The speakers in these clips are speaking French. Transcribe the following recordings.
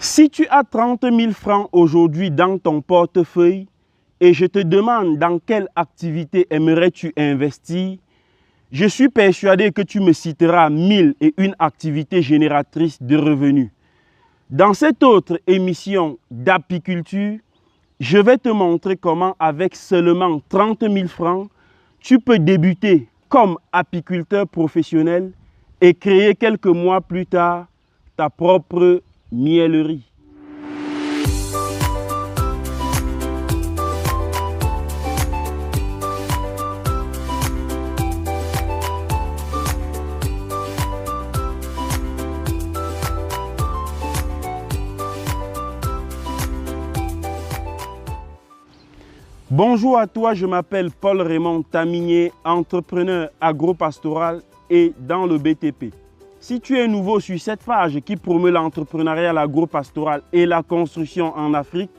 Si tu as 30 000 francs aujourd'hui dans ton portefeuille et je te demande dans quelle activité aimerais-tu investir, je suis persuadé que tu me citeras 1001 activités génératrices de revenus. Dans cette autre émission d'apiculture, je vais te montrer comment avec seulement 30 000 francs, tu peux débuter comme apiculteur professionnel et créer quelques mois plus tard ta propre miellerie. Bonjour à toi, je m'appelle Paul Raymond Taminier, entrepreneur agropastoral et dans le BTP. Si tu es nouveau sur cette page qui promeut l'entrepreneuriat, l'agropastoral et la construction en Afrique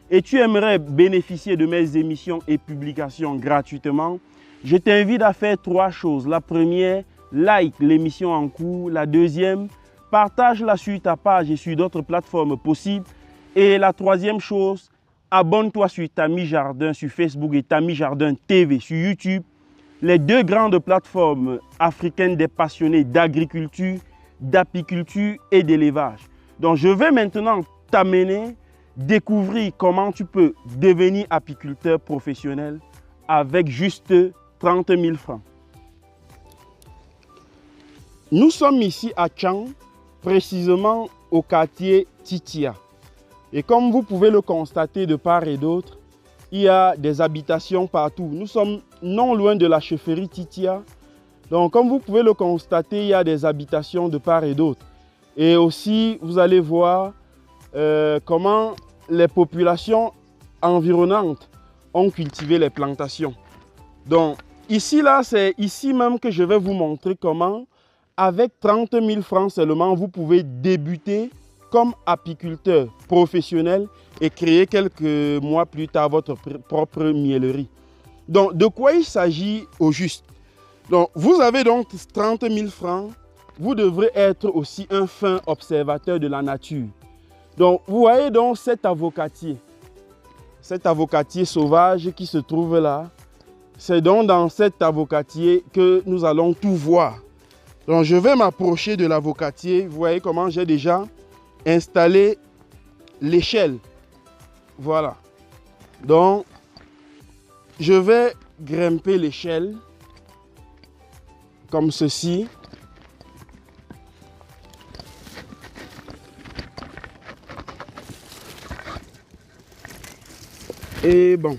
et tu aimerais bénéficier de mes émissions et publications gratuitement, je t'invite à faire 3 choses. La première, like l'émission en cours. La deuxième, partage-la sur ta page et sur d'autres plateformes possibles. Et la troisième chose, abonne-toi sur Tami Jardin sur Facebook et Tami Jardin TV sur YouTube, les 2 grandes plateformes africaines des passionnés d'agriculture, d'apiculture et d'élevage. Donc je vais maintenant t'amener découvrir comment tu peux devenir apiculteur professionnel avec juste 30 000 francs. Nous sommes ici à Tchang, précisément au quartier Titia. Et comme vous pouvez le constater de part et d'autre, il y a des habitations partout. Nous sommes non loin de la chefferie Titia. Donc comme vous pouvez le constater, il y a des habitations de part et d'autre. Et aussi, vous allez voir comment les populations environnantes ont cultivé les plantations. Donc ici, là, c'est ici même que je vais vous montrer comment, avec 30 000 francs seulement, vous pouvez débuter comme apiculteur professionnel et créer quelques mois plus tard votre propre miellerie. Donc, de quoi il s'agit au juste? Donc, vous avez donc 30 000 francs, vous devrez être aussi un fin observateur de la nature. Donc, vous voyez donc cet avocatier sauvage qui se trouve là. C'est donc dans cet avocatier que nous allons tout voir. Donc, je vais m'approcher de l'avocatier. Vous voyez comment j'ai déjà installer l'échelle. Voilà. Donc, je vais grimper l'échelle comme ceci. Et bon.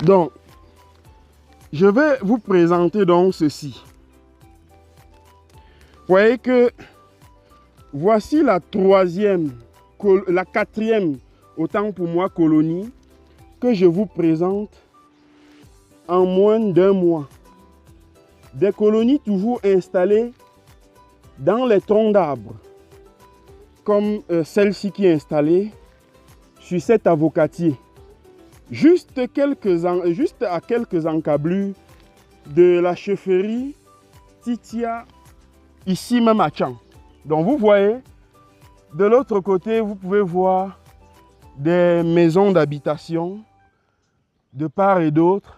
Donc, je vais vous présenter donc ceci. Vous voyez que voici la quatrième, autant pour moi, colonie que je vous présente en moins d'1 mois. Des colonies toujours installées dans les troncs d'arbres, comme celle-ci qui est installée sur cet avocatier, juste à quelques encablures de la chefferie Titia, ici même à Tchang. Donc vous voyez, de l'autre côté, vous pouvez voir des maisons d'habitation de part et d'autre.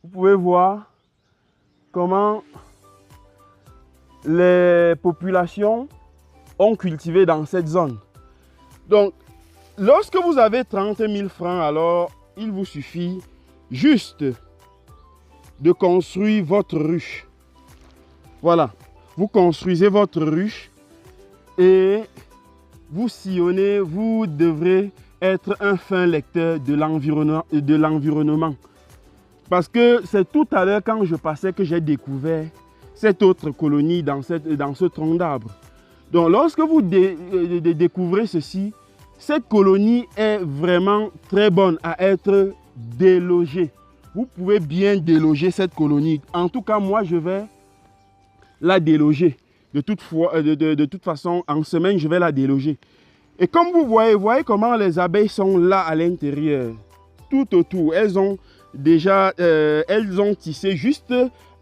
Vous pouvez voir comment les populations ont cultivé dans cette zone. Donc, lorsque vous avez 30 000 francs, alors il vous suffit juste de construire votre ruche. Voilà. Vous construisez votre ruche et vous sillonnez, vous devrez être un fin lecteur de l'environnement. Parce que c'est tout à l'heure quand je passais que j'ai découvert cette autre colonie dans ce tronc d'arbre. Donc lorsque vous découvrez ceci, cette colonie est vraiment très bonne à être délogée. Vous pouvez bien déloger cette colonie. En tout cas, moi je vais la déloger. De toute façon, en semaine, je vais la déloger. Et comme vous voyez comment les abeilles sont là à l'intérieur, tout autour. Elles ont tissé juste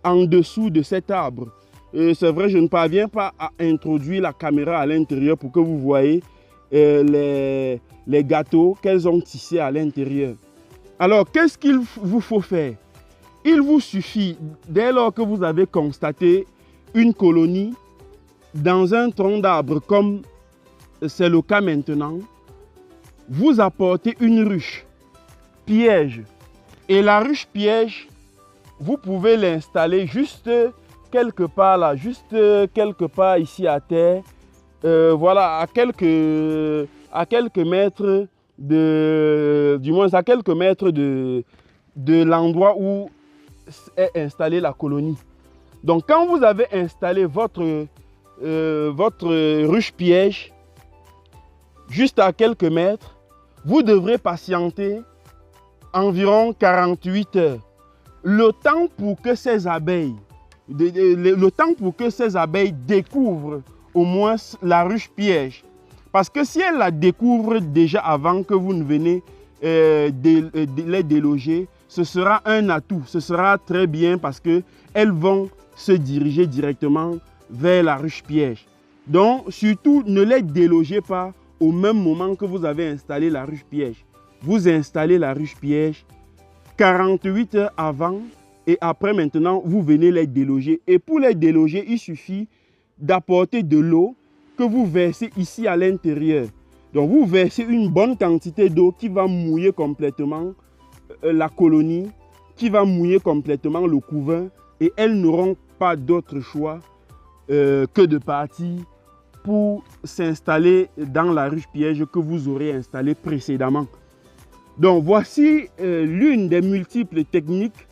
en dessous de cet arbre. C'est vrai, je ne parviens pas à introduire la caméra à l'intérieur pour que vous voyez les gâteaux qu'elles ont tissés à l'intérieur. Alors, qu'est-ce qu'il vous faut faire? Il vous suffit, dès lors que vous avez constaté une colonie dans un tronc d'arbre, comme c'est le cas maintenant, vous apportez une ruche piège. Et la ruche piège, vous pouvez l'installer juste quelque part là, juste quelque part ici à terre. Voilà, à quelques mètres du moins à quelques mètres de l'endroit où est installée la colonie. Donc quand vous avez installé votre ruche piège juste à quelques mètres, vous devrez patienter environ 48 heures. Le temps pour que ces abeilles, découvrent au moins la ruche piège. Parce que si elles la découvrent déjà avant que vous ne venez les déloger, ce sera un atout, ce sera très bien parce qu'elles vont se diriger directement vers la ruche piège. Donc, surtout, ne les délogez pas au même moment que vous avez installé la ruche piège. Vous installez la ruche piège 48 heures avant et après maintenant, vous venez les déloger. Et pour les déloger, il suffit d'apporter de l'eau que vous versez ici à l'intérieur. Donc, vous versez une bonne quantité d'eau qui va mouiller complètement la colonie, qui va mouiller complètement le couvain et elles n'auront pas d'autre choix que de partir pour s'installer dans la ruche piège que vous aurez installée précédemment. Donc, voici l'une des multiples techniques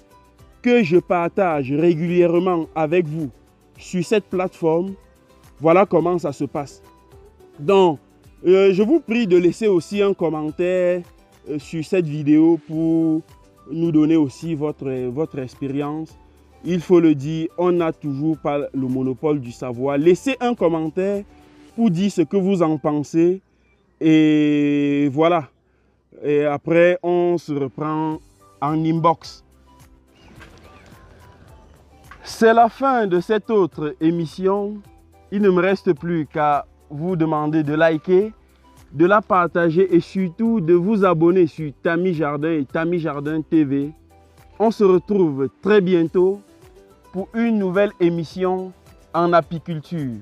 que je partage régulièrement avec vous sur cette plateforme. Voilà comment ça se passe. Donc, je vous prie de laisser aussi un commentaire sur cette vidéo pour nous donner aussi votre expérience. Il faut le dire, on n'a toujours pas le monopole du savoir. Laissez un commentaire pour dire ce que vous en pensez. Et voilà. Et après, on se reprend en inbox. C'est la fin de cette autre émission. Il ne me reste plus qu'à vous demander de liker, de la partager et surtout de vous abonner sur Tami Jardin et Tami Jardin TV. On se retrouve très bientôt pour une nouvelle émission en apiculture.